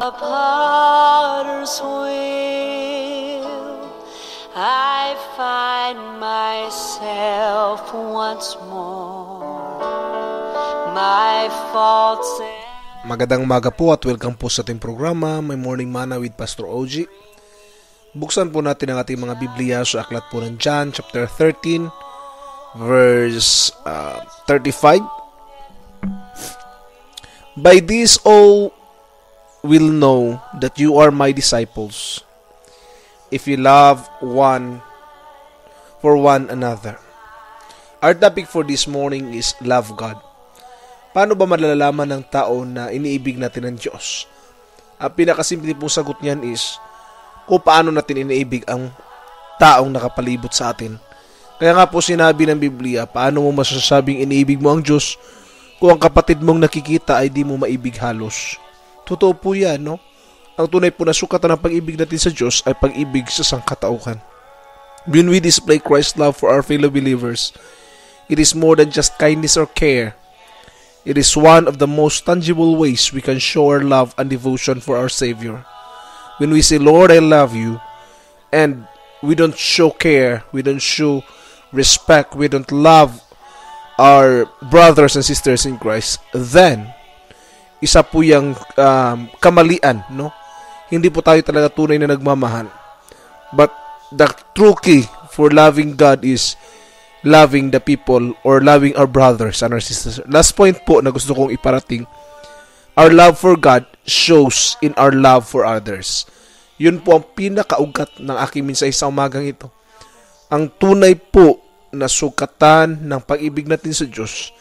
A potter's wheel, I find myself once more. My faults. Magandang umaga po at welcome po sa ating programa, My Morning Manna with Pastor OG. Buksan po natin ang ating mga Biblia sa aklat po ng John chapter 13 verse 35. By this all will know that you are my disciples, if you love one for one another. Our topic for this morning is love God. Paano ba malalaman ng tao na iniibig natin ng Diyos? Ang pinakasimple pong sagot niyan is kung paano natin iniibig ang taong nakapalibot sa atin. Kaya nga po sinabi ng Biblia, paano mo masasabing iniibig mo ang Diyos kung ang kapatid mong nakikita ay di mo maibig halos? Totoo po yan, no? Ang tunay po na sukatan ng pag-ibig natin sa Diyos ay pag-ibig sa sangkatauhan. When we display Christ's love for our fellow believers, it is more than just kindness or care. It is one of the most tangible ways we can show our love and devotion for our Savior. When we say, Lord, I love you, and we don't show care, we don't show respect, we don't love our brothers and sisters in Christ, then isa po yung kamalian, no? Hindi po tayo talaga tunay na nagmamahal. But the true key for loving God is loving the people or loving our brothers and our sisters. Last point po na gusto kong iparating, our love for God shows in our love for others. Yun po ang pinakaugat ng aking mensahe sa umagang ito. Ang tunay po na sukatan ng pag-ibig natin sa Diyos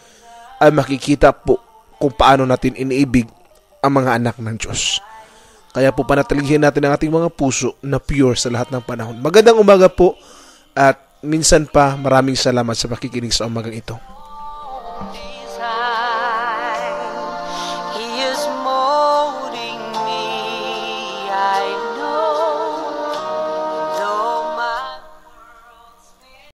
ay makikita po kung paano natin iniibig ang mga anak ng Diyos. Kaya po panatilihin natin ang ating mga puso na pure sa lahat ng panahon. Magandang umaga po at minsan pa maraming salamat sa pakikinig sa umagang ito. He is molding me, I